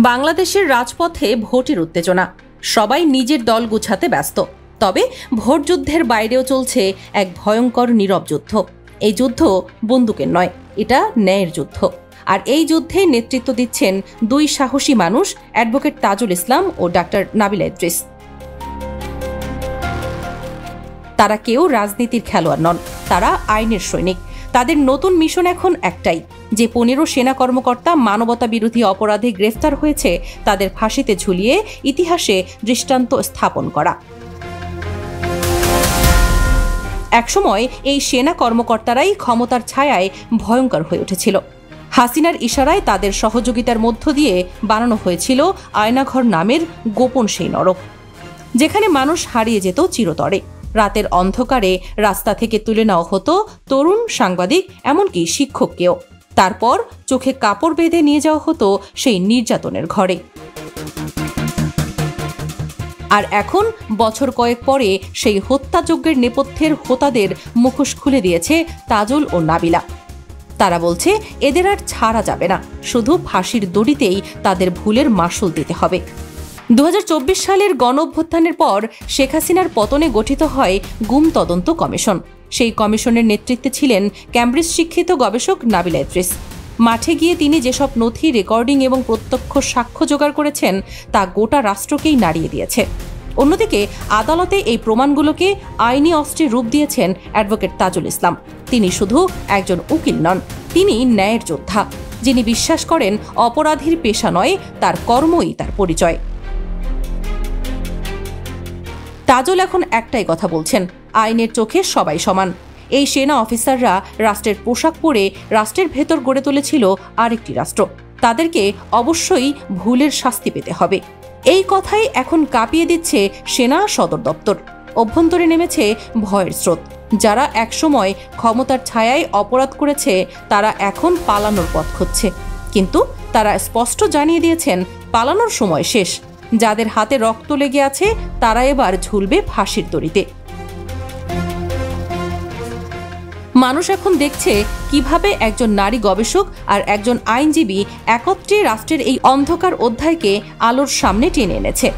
বাংলাদেশের রাজপথে ভোটের উত্তেজনা, সবাই নিজের দল গুছাতে ব্যস্ত। তবে ভোট যুদ্ধের বাইরেও চলছে এক ভয়ঙ্কর নীরব যুদ্ধ। এই যুদ্ধ বন্দুকের নয়, এটা ন্যায়ের যুদ্ধ। আর এই যুদ্ধে নেতৃত্ব দিচ্ছেন দুই সাহসী মানুষ, অ্যাডভোকেট তাজুল ইসলাম ও ডাক্তার নাবিলা ইদ্রিস। তারা কেউ রাজনীতির খেলোয়াড় নন, তারা আইনের সৈনিক। তাদের নতুন মিশন এখন একটাই, যে 15 সেনা কর্মকর্তা মানবতা বিরোধী অপরাধে গ্রেফতার হয়েছে তাদের ফাঁসিতে ঝুলিয়ে ইতিহাসে দৃষ্টান্ত স্থাপন করা। একসময় এই সেনা কর্মকর্তারাই ক্ষমতার ছায়ায় ভয়ঙ্কর হয়ে উঠেছিল। হাসিনার ইশারায় তাদের সহযোগিতার মধ্য দিয়ে বানানো হয়েছিল আয়নাঘর নামের গোপন সেই নরক, যেখানে মানুষ হারিয়ে যেত চিরতরে। রাতের অন্ধকারে রাস্তা থেকে তুলে নেওয়া হতো তরুণ, সাংবাদিক, এমনকি শিক্ষককেও। তারপর চোখে কাপড় বেঁধে নিয়ে যাওয়া হতো সেই নির্যাতনের ঘরে। আর এখন বছর কয়েক পরে সেই হত্যাযজ্ঞের নেপথ্যের হোতাদের মুখোশ খুলে দিয়েছে তাজুল ও নাবিলা। তারা বলছে এদের আর ছাড়া যাবে না, শুধু ফাঁসির দড়িতেই তাদের ভুলের মাসুল দিতে হবে। 2024 সালের গণঅভ্যুত্থানের পর শেখ হাসিনার পতনে গঠিত হয় গুম তদন্ত কমিশন। সেই কমিশনের নেতৃত্বে ছিলেন ক্যামব্রিজ শিক্ষিত গবেষক নাবিলা ইদ্রিস। মাঠে গিয়ে তিনি যেসব নথি, রেকর্ডিং এবং প্রত্যক্ষ সাক্ষ্য জোগাড় করেছেন তা গোটা রাষ্ট্রকেই নাড়িয়ে দিয়েছে। অন্যদিকে আদালতে এই প্রমাণগুলোকে আইনি অস্ত্রে রূপ দিয়েছেন অ্যাডভোকেট তাজুল ইসলাম। তিনি শুধু একজন উকিল নন, তিনি ন্যায়ের যোদ্ধা, যিনি বিশ্বাস করেন অপরাধীর পেশা নয়, তার কর্মই তার পরিচয়। তাজুল এখন একটাই কথা বলছেন, আইনের চোখে সবাই সমান। এই সেনা অফিসাররা রাষ্ট্রের পোশাক পরে রাষ্ট্রের ভেতর গড়ে তুলেছিল আরেকটি রাষ্ট্র। তাদেরকে অবশ্যই ভুলের শাস্তি পেতে হবে। এই কথাই এখন কাঁপিয়ে দিচ্ছে সেনা সদর দপ্তর। অভ্যন্তরে নেমেছে ভয়ের স্রোত। যারা একসময় ক্ষমতার ছায়ায় অপরাধ করেছে তারা এখন পালানোর পথ খুঁজছে, কিন্তু তারা স্পষ্ট জানিয়ে দিয়েছেন পালানোর সময় শেষ। যাদের হাতে রক্ত লেগে আছে তারা এবার ঝুলবে ফাঁসির দড়িতে। মানুষ এখন দেখছে কিভাবে একজন নারী গবেষক আর একজন আইনজীবী একত্রে রাষ্ট্রের এই অন্ধকার অধ্যায়কে আলোর সামনে টেনে এনেছে।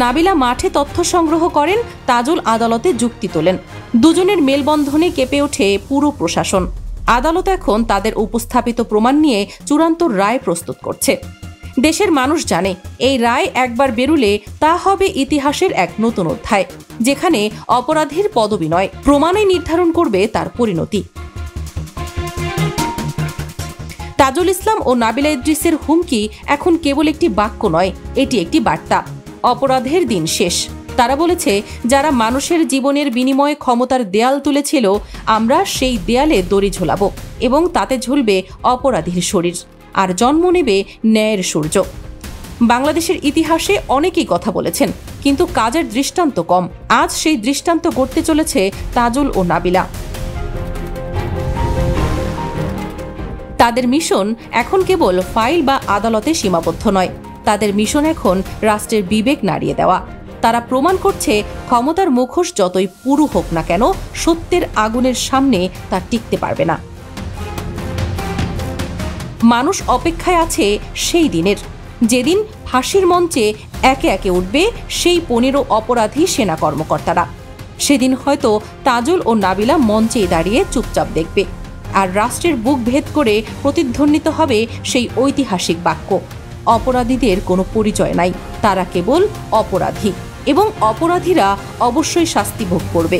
নাবিলা মাঠে তথ্য সংগ্রহ করেন, তাজুল আদালতে যুক্তি তোলেন। দুজনের মেলবন্ধনে কেঁপে ওঠে পুরো প্রশাসন। আদালত এখন তাদের উপস্থাপিত প্রমাণ নিয়ে চূড়ান্ত রায় প্রস্তুত করছে। দেশের মানুষ জানে এই রায় একবার বেরুলে তা হবে ইতিহাসের এক নতুন অধ্যায়, যেখানে অপরাধীর পদবি নয়, প্রমাণই নির্ধারণ করবে তার পরিণতি। তাজুল ইসলাম ও নাবিলা ইদ্রিসের হুমকি এখন কেবল একটি বাক্য নয়, এটি একটি বার্তা। অপরাধের দিন শেষ। তারা বলেছে, যারা মানুষের জীবনের বিনিময়ে ক্ষমতার দেয়াল তুলেছিল, আমরা সেই দেয়ালে দড়ি ঝোলাবো এবং তাতে ঝুলবে অপরাধীর শরীর, আর জন্ম নেবে ন্যায়ের সূর্য। বাংলাদেশের ইতিহাসে অনেকেই কথা বলেছেন, কিন্তু কাজের দৃষ্টান্ত কম। আজ সেই দৃষ্টান্ত গড়তে চলেছে তাজুল ও নাবিলা। তাদের মিশন এখন কেবল ফাইল বা আদালতে সীমাবদ্ধ নয়, তাদের মিশন এখন রাষ্ট্রের বিবেক নাড়িয়ে দেওয়া। তারা প্রমাণ করছে ক্ষমতার মুখোশ যতই পুরু হোক না কেন, সত্যের আগুনের সামনে তা টিকতে পারবে না। মানুষ অপেক্ষায় আছে সেই দিনের, যেদিন ফাঁসির মঞ্চে একে একে উঠবে সেই 15 অপরাধী সেনা কর্মকর্তারা। সেদিন হয়তো তাজুল ও নাবিলা মঞ্চেই দাঁড়িয়ে চুপচাপ দেখবে, আর রাষ্ট্রের বুক ভেদ করে প্রতিধ্বনিত হবে সেই ঐতিহাসিক বাক্য, অপরাধীদের কোনো পরিচয় নাই, তারা কেবল অপরাধী, এবং অপরাধীরা অবশ্যই শাস্তি ভোগ করবে।